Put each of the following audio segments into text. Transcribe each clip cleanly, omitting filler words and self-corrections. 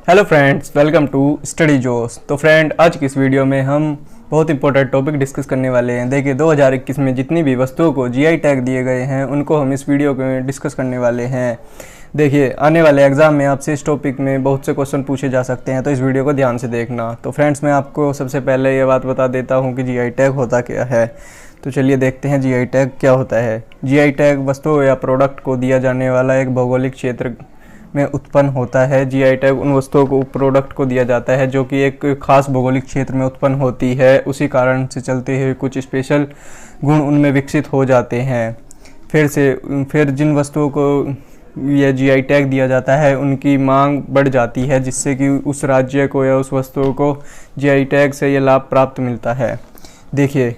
Hello friends, welcome to Study Josh. तो friend, आज की इस वीडियो में हम बहुत इंपॉर्टेंट टॉपिक डिस्कस करने वाले हैं। देखिए, 2021 में जितनी भी वस्तुओं को जीआई टैग दिए गए हैं उनको हम इस वीडियो में डिस्कस करने वाले हैं। देखिए, आने वाले एग्जाम में आपसे इस टॉपिक में बहुत से क्वेश्चन पूछे जा सकते हैं, तो इस वीडियो को ध्यान से देखना। तो फ्रेंड्स, मैं आपको सबसे पहले ये बात बता देता हूँ कि जीआई टैग होता क्या है। तो चलिए देखते हैं जीआई टैग क्या होता है। जीआई टैग वस्तु या प्रोडक्ट को दिया जाने वाला एक भौगोलिक क्षेत्र में उत्पन्न होता है। जीआई टैग उन वस्तुओं को प्रोडक्ट को दिया जाता है जो कि एक खास भौगोलिक क्षेत्र में उत्पन्न होती है। उसी कारण से चलते हुए कुछ स्पेशल गुण उनमें विकसित हो जाते हैं। फिर जिन वस्तुओं को यह जीआई टैग दिया जाता है उनकी मांग बढ़ जाती है, जिससे कि उस राज्य को या उस वस्तुओं को जीआई टैग से यह लाभ प्राप्त मिलता है। देखिए,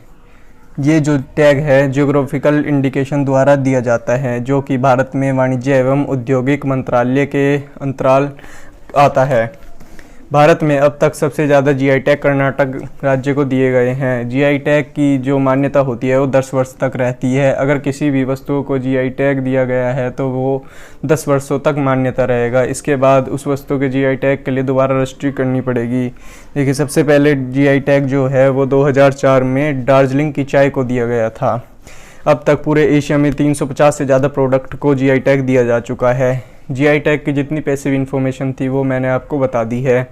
ये जो टैग है ज्योग्राफिकल इंडिकेशन द्वारा दिया जाता है, जो कि भारत में वाणिज्य एवं औद्योगिक मंत्रालय के अंतराल आता है। भारत में अब तक सबसे ज़्यादा जीआई टैग कर्नाटक राज्य को दिए गए हैं। जीआई टैग की जो मान्यता होती है वो 10 वर्ष तक रहती है। अगर किसी भी वस्तु को जीआई टैग दिया गया है तो वो 10 वर्षों तक मान्यता रहेगा। इसके बाद उस वस्तु के जीआई टैग के लिए दोबारा रजिस्ट्री करनी पड़ेगी। देखिए, सबसे पहले जीआई टैग जो है वो 2004 में दार्जिलिंग की चाय को दिया गया था। अब तक पूरे एशिया में 350 से ज़्यादा प्रोडक्ट को जीआई टैग दिया जा चुका है। जीआई टैग की जितनी पैसिव इन्फॉर्मेशन थी वो मैंने आपको बता दी है।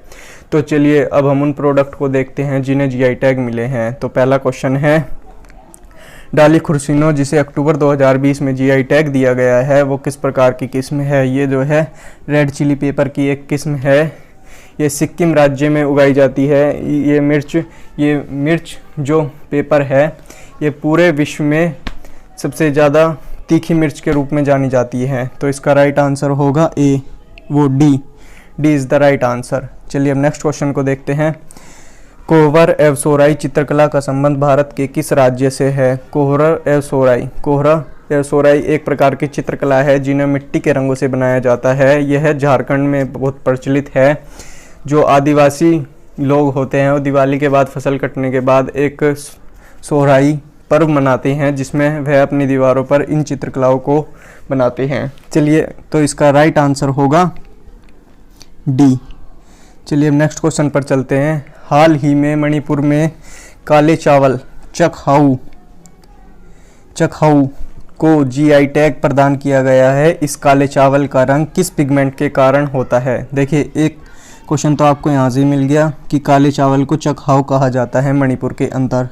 तो चलिए अब हम उन प्रोडक्ट को देखते हैं जिन्हें जीआई टैग मिले हैं। तो पहला क्वेश्चन है, डाली खुर्सिनो जिसे अक्टूबर 2020 में जीआई टैग दिया गया है वो किस प्रकार की किस्म है। ये जो है रेड चिली पेपर की एक किस्म है। ये सिक्किम राज्य में उगाई जाती है। ये मिर्च जो पेपर है ये पूरे विश्व में सबसे ज़्यादा तीखी मिर्च के रूप में जानी जाती है। तो इसका राइट आंसर होगा ए, वो D is the right answer. चलिए अब नेक्स्ट क्वेश्चन को देखते हैं। कोहबर एवं सोराई चित्रकला का संबंध भारत के किस राज्य से है। कोहरा एवं सोराई एक प्रकार की चित्रकला है जिन्हें मिट्टी के रंगों से बनाया जाता है। यह झारखंड में बहुत प्रचलित है। जो आदिवासी लोग होते हैं वो दिवाली के बाद फसल कटने के बाद एक सोहराई पर्व मनाते हैं जिसमें वह अपनी दीवारों पर इन चित्रकलाओं को बनाते हैं। चलिए, तो इसका राइट आंसर होगा डी। चलिए अब नेक्स्ट क्वेश्चन पर चलते हैं। हाल ही में मणिपुर में काले चावल चकहाऊ को जीआई टैग प्रदान किया गया है। इस काले चावल का रंग किस पिगमेंट के कारण होता है। देखिए, एक क्वेश्चन तो आपको यहाँ से मिल गया कि काले चावल को चकहाऊ कहा जाता है मणिपुर के अंदर।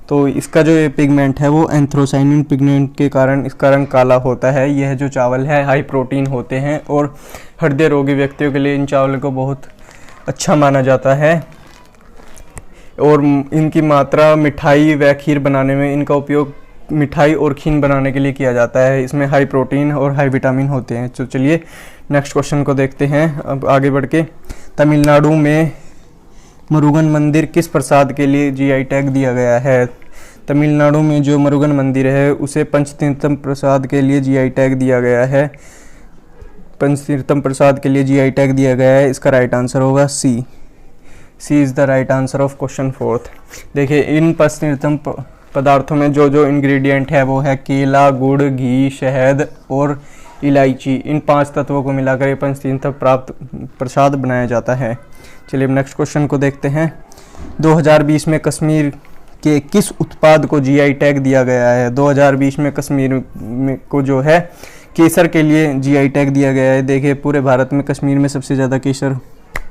तो इसका जो ये पिगमेंट है वो एंथ्रोसाइनिन पिगमेंट के कारण इसका रंग काला होता है। यह जो चावल है हाई प्रोटीन होते हैं और हृदय रोगी व्यक्तियों के लिए इन चावलों को बहुत अच्छा माना जाता है और इनकी मात्रा मिठाई व खीर बनाने में इनका उपयोग मिठाई और खीर बनाने के लिए किया जाता है। इसमें हाई प्रोटीन और हाई विटामिन होते हैं। तो चलिए नेक्स्ट क्वेश्चन को देखते हैं अब आगे बढ़ के। तमिलनाडु में मुरुगन मंदिर किस प्रसाद के लिए जीआई टैग दिया गया है। तमिलनाडु में जो मुरुगन मंदिर है उसे पंचतीर्थम प्रसाद के लिए जीआई टैग दिया गया है। पंचतीर्थम प्रसाद के लिए जीआई टैग दिया गया है। इसका राइट आंसर होगा C is the right answer of question 4। देखिए, इन पंचतीर्थम पदार्थों में जो जो इंग्रेडिएंट है वो है केला, गुड़, घी, शहद और इलायची। इन 5 तत्वों को मिलाकर ये पंचतीर्थम प्राप्त प्रसाद बनाया जाता है। चलिए अब नेक्स्ट क्वेश्चन को देखते हैं। 2020 में कश्मीर के किस उत्पाद को जीआई टैग दिया गया है। 2020 में कश्मीर को जो है केसर के लिए जीआई टैग दिया गया है। देखिए, पूरे भारत में कश्मीर में सबसे ज़्यादा केसर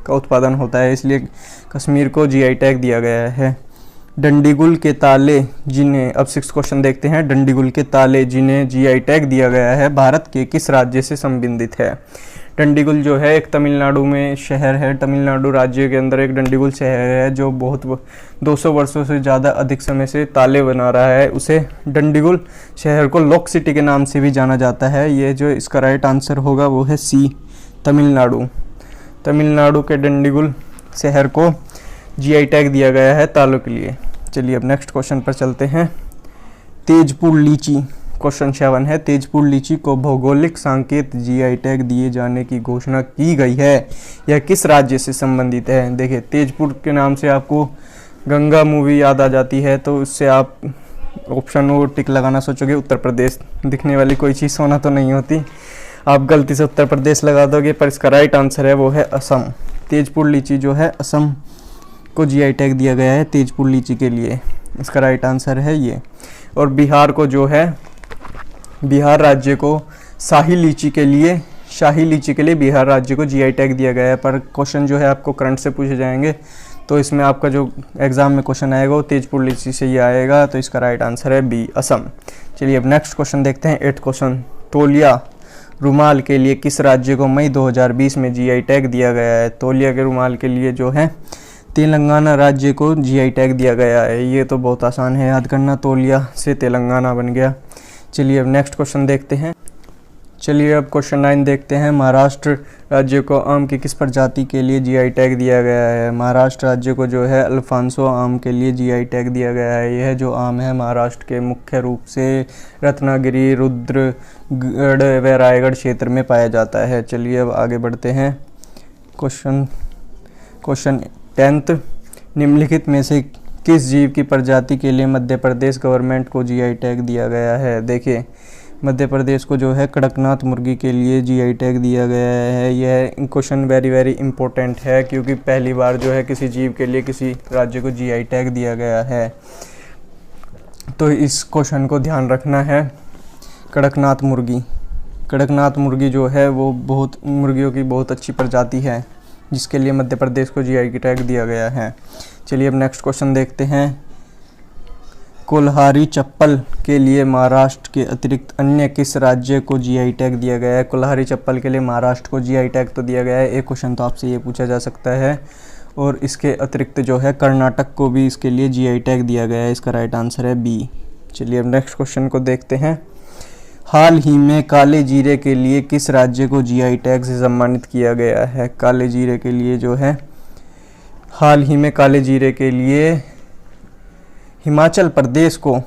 का उत्पादन होता है, इसलिए कश्मीर को जीआई टैग दिया गया है। डंडीगुल के ताले जिन्हें, अब 6 क्वेश्चन देखते हैं। डंडीगुल के ताले जिन्हें जीआई टैग दिया गया है भारत के किस राज्य से संबंधित है। डंडीगुल जो है एक तमिलनाडु में शहर है। तमिलनाडु राज्य के अंदर एक डंडीगुल शहर है जो बहुत 200 वर्षों से ज़्यादा अधिक समय से ताले बना रहा है। उसे डंडीगुल शहर को लॉक सिटी के नाम से भी जाना जाता है। ये जो इसका राइट आंसर होगा वो है सी, तमिलनाडु के डंडीगुल शहर को जीआई टैग दिया गया है तालों के लिए। चलिए अब नेक्स्ट क्वेश्चन पर चलते हैं। तेजपुर लीची, क्वेश्चन 7 है। तेजपुर लीची को भौगोलिक संकेत जीआई टैग दिए जाने की घोषणा की गई है। यह किस राज्य से संबंधित है। देखिए, तेजपुर के नाम से आपको गंगा मूवी याद आ जाती है, तो उससे आप ऑप्शन वो टिक लगाना सोचोगे उत्तर प्रदेश। दिखने वाली कोई चीज़ सोना तो नहीं होती, आप गलती से उत्तर प्रदेश लगा दोगे, पर इसका राइट आंसर है वो है असम। तेजपुर लीची जो है असम को जीआई टैग दिया गया है तेजपुर लीची के लिए, इसका राइट आंसर है ये। और बिहार को जो है, बिहार राज्य को शाही लीची के लिए बिहार राज्य को जीआई टैग दिया गया है। पर क्वेश्चन जो है आपको करंट से पूछे जाएंगे, तो इसमें आपका जो एग्जाम में क्वेश्चन आएगा वो तेजपुर लीची से ही आएगा, तो इसका राइट आंसर है बी, असम। चलिए अब नेक्स्ट क्वेश्चन देखते हैं, 8th क्वेश्चन। तौलिया रुमाल के लिए किस राज्य को मई 2020 में जीआई टैग दिया गया है? तौलिया के रुमाल के लिए जो है तेलंगाना राज्य को जीआई टैग दिया गया है। ये तो बहुत आसान है याद करना, तौलिया से तेलंगाना बन गया। चलिए अब नेक्स्ट क्वेश्चन देखते हैं। चलिए अब क्वेश्चन 9 देखते हैं। महाराष्ट्र राज्य को आम की किस प्रजाति के लिए जीआई टैग दिया गया है? महाराष्ट्र राज्य को जो है अल्फांसो आम के लिए जीआई टैग दिया गया है। यह जो आम है महाराष्ट्र के मुख्य रूप से रत्नागिरी, रुद्रगढ़ व रायगढ़ क्षेत्र में पाया जाता है। चलिए अब आगे बढ़ते हैं। क्वेश्चन 10th, निम्नलिखित में से किस जीव की प्रजाति के लिए मध्य प्रदेश गवर्नमेंट को जीआई टैग दिया गया है? देखिए मध्य प्रदेश को जो है कड़कनाथ मुर्गी के लिए जीआई टैग दिया गया है। यह क्वेश्चन वेरी इंपॉर्टेंट है, क्योंकि पहली बार जो है किसी जीव के लिए किसी राज्य को जीआई टैग दिया गया है, तो इस क्वेश्चन को ध्यान रखना है। कड़कनाथ मुर्गी जो है वो मुर्गियों की बहुत अच्छी प्रजाति है, जिसके लिए मध्य प्रदेश को जीआई टैग दिया गया है। चलिए अब नेक्स्ट क्वेश्चन देखते हैं। कुल्हाड़ी चप्पल के लिए महाराष्ट्र के अतिरिक्त अन्य किस राज्य को जीआई टैग दिया गया है? कुल्हाड़ी चप्पल के लिए महाराष्ट्र को जीआई टैग तो दिया गया है, एक क्वेश्चन तो आपसे ये पूछा जा सकता है। और इसके अतिरिक्त जो है कर्नाटक को भी इसके लिए जीआई टैग दिया गया है, इसका राइट आंसर है बी। चलिए अब नेक्स्ट क्वेश्चन को देखते हैं। हाल ही में काले जीरे के लिए किस राज्य को जीआई टैग से सम्मानित किया गया है? काले जीरे के लिए जो है हाल ही में काले जीरे के लिए हिमाचल प्रदेश को,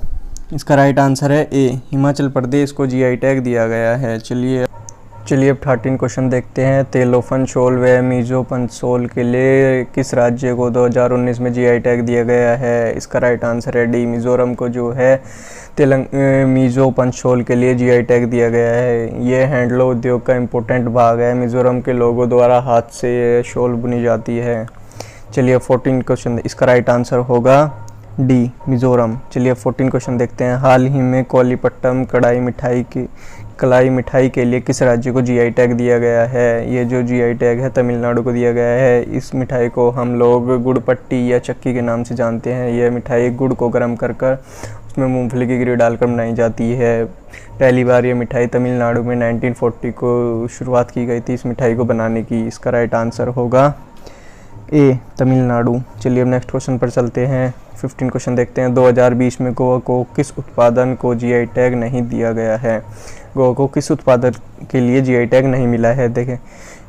इसका राइट आंसर है ए, हिमाचल प्रदेश को जीआई टैग दिया गया है। चलिए अब 13 क्वेश्चन देखते हैं। तेलोफन शोल व मीजोपन शोल के लिए किस राज्य को 2019 में जीआई टैग दिया गया है? इसका राइट आंसर है डी, मिजोरम को जो है मीजोपन शोल के लिए जीआई टैग दिया गया है। ये हैंडलूम उद्योग का इम्पोर्टेंट भाग है। मिजोरम के लोगों द्वारा हाथ से शॉल बुनी जाती है। चलिए 14 क्वेश्चन, इसका राइट आंसर होगा डी, मिजोरम। चलिए 14 क्वेश्चन देखते हैं। हाल ही में कोलीपट्टम कलाई मिठाई के लिए किस राज्य को जीआई टैग दिया गया है? ये जो जीआई टैग है तमिलनाडु को दिया गया है। इस मिठाई को हम लोग गुड़ पट्टी या चक्की के नाम से जानते हैं। यह मिठाई गुड़ को गर्म कर उसमें मूंगफली की गिरी डालकर बनाई जाती है। पहली बार ये मिठाई तमिलनाडु में 1940 को शुरुआत की गई थी इस मिठाई को बनाने की। इसका राइट आंसर होगा ए, तमिलनाडु। चलिए अब नेक्स्ट क्वेश्चन पर चलते हैं। 15 क्वेश्चन देखते हैं। 2020 में गोवा को किस उत्पादन को जीआई टैग नहीं दिया गया है? गोवा को किस उत्पादन के लिए जीआई टैग नहीं मिला है? देखें,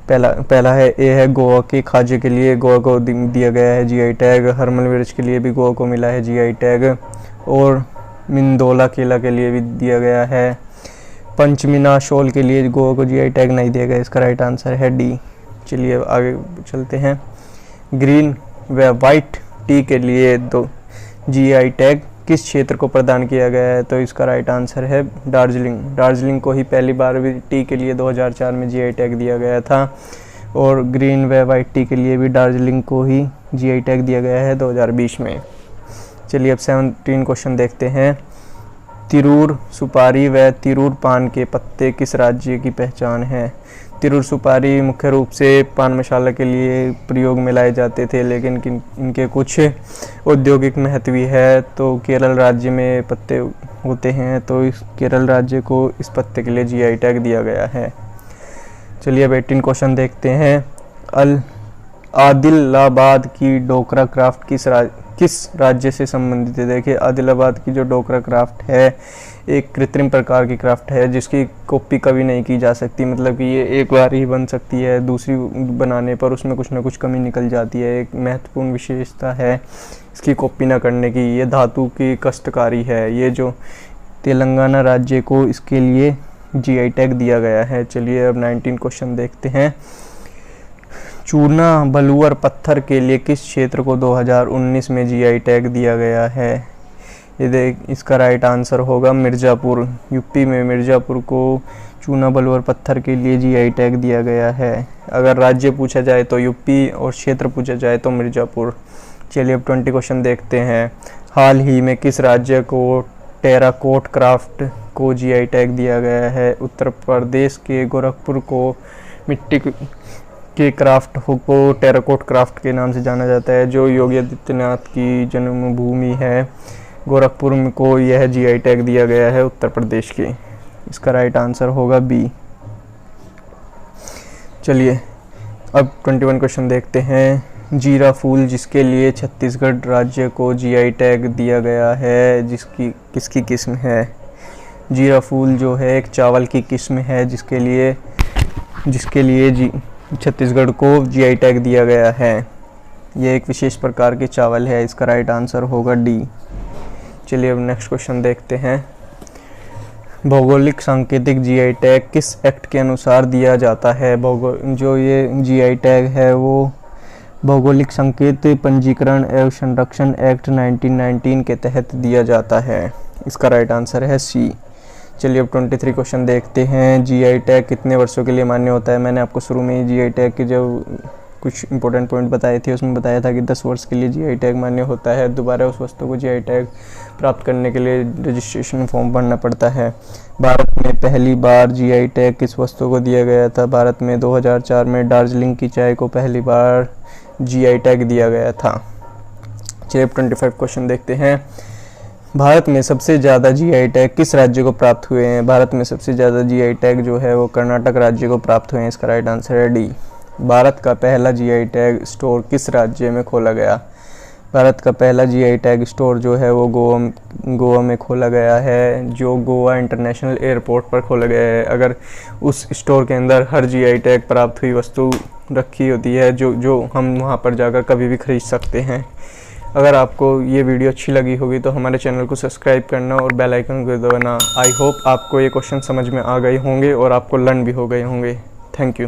पहला है ए है गोवा के खाजे के लिए गोवा को दिया गया है जीआई टैग। हरमल मिर्च के लिए भी गोवा को मिला है जीआई टैग, और मिंदोला केला के लिए भी दिया गया है। पंचमिना शॉल के लिए गोवा को जीआई टैग नहीं दिया गया, इसका राइट आंसर है डी। चलिए आगे चलते हैं। ग्रीन व वाइट टी के लिए जीआई टैग किस क्षेत्र को प्रदान किया गया है? तो इसका राइट आंसर है दार्जिलिंग को ही पहली बार भी टी के लिए 2004 में जीआई टैग दिया गया था, और ग्रीन व वाइट टी के लिए भी दार्जिलिंग को ही जीआई टैग दिया गया है 2020 में। चलिए अब 17 क्वेश्चन देखते हैं। तिरूर सुपारी व तिरूर पान के पत्ते किस राज्य की पहचान है? तिरूर सुपारी मुख्य रूप से पान मसाला के लिए प्रयोग में लाए जाते थे, लेकिन इनके कुछ औद्योगिक महत्व भी है। तो केरल राज्य में पत्ते होते हैं, तो इस केरल राज्य को इस पत्ते के लिए जीआई टैग दिया गया है। चलिए अब 18 क्वेश्चन देखते हैं। आदिलाबाद की डोकरा क्राफ्ट किस राज्य से संबंधित है? देखिए, आदिलाबाद की जो डोकरा क्राफ्ट है एक कृत्रिम प्रकार की क्राफ्ट है, जिसकी कॉपी कभी नहीं की जा सकती। मतलब कि ये एक बार ही बन सकती है, दूसरी बनाने पर उसमें कुछ ना कुछ कमी निकल जाती है। एक महत्वपूर्ण विशेषता है इसकी कॉपी ना करने की। ये धातु की कष्टकारी है। ये जो तेलंगाना राज्य को इसके लिए जीआई टैग दिया गया है। चलिए अब 19 क्वेश्चन देखते हैं। चूना बलुअर पत्थर के लिए किस क्षेत्र को 2019 में जीआई टैग दिया गया है? ये इसका राइट आंसर होगा मिर्ज़ापुर। यूपी में मिर्ज़ापुर को चूनाबल और पत्थर के लिए जीआई टैग दिया गया है? अगर राज्य पूछा जाए तो यूपी और क्षेत्र पूछा जाए तो मिर्ज़ापुर। चलिए अब 20 क्वेश्चन देखते हैं। हाल ही में किस राज्य को टेराकोट क्राफ्ट को जीआई टैग दिया गया है? उत्तर प्रदेश के गोरखपुर को मिट्टी के क्राफ्ट को टेराकोट क्राफ्ट के नाम से जाना जाता है, जो योगी आदित्यनाथ की जन्मभूमि है। गोरखपुर को यह जीआई टैग दिया गया है उत्तर प्रदेश के। इसका राइट आंसर होगा बी। चलिए अब 21 क्वेश्चन देखते हैं। जीरा फूल जिसके लिए छत्तीसगढ़ राज्य को जीआई टैग दिया गया है, किसकी किस्म है? जीरा फूल जो है एक चावल की किस्म है जिसके लिए छत्तीसगढ़ को जीआई टैग दिया गया है। यह एक विशेष प्रकार के चावल है। इसका राइट आंसर होगा डी। चलिए अब नेक्स्ट क्वेश्चन देखते हैं। भौगोलिक सांकेतिक जीआई टैग किस एक्ट के अनुसार दिया जाता है? जो ये जीआई टैग है वो भौगोलिक संकेत पंजीकरण एवं संरक्षण एक्ट 1919 के तहत दिया जाता है। इसका राइट आंसर है सी। चलिए अब 23 क्वेश्चन देखते हैं। जीआई टैग कितने वर्षों के लिए मान्य होता है? मैंने आपको शुरू में ही जीआई टैग के जो कुछ इंपॉर्टेंट पॉइंट बताए थे उसमें बताया था कि 10 वर्ष के लिए जीआई टैग मान्य होता है। दोबारा उस वस्तु को जीआई टैग प्राप्त करने के लिए रजिस्ट्रेशन फॉर्म भरना पड़ता है। भारत में पहली बार जीआई टैग किस वस्तु को दिया गया था? भारत में 2004 में दार्जिलिंग की चाय को पहली बार जीआई टैग दिया गया था। चलिए 25 क्वेश्चन देखते हैं। भारत में सबसे ज़्यादा जीआई टैग किस राज्य को प्राप्त हुए हैं? भारत में सबसे ज़्यादा जीआई टैग जो है वो कर्नाटक राज्य को प्राप्त हुए हैं। इसका राइट आंसर है डी। भारत का पहला जीआई टैग स्टोर किस राज्य में खोला गया? भारत का पहला जीआई टैग स्टोर जो है वो गोवा में खोला गया है, जो गोवा इंटरनेशनल एयरपोर्ट पर खोला गया है। अगर उस स्टोर के अंदर हर जीआई टैग प्राप्त हुई वस्तु रखी होती है जो हम वहाँ पर जाकर कभी भी खरीद सकते हैं। अगर आपको ये वीडियो अच्छी लगी होगी तो हमारे चैनल को सब्सक्राइब करना और बेल आइकन को दबाना। आई होप आपको ये क्वेश्चन समझ में आ गए होंगे और आपको लर्न भी हो गए होंगे। Thank you.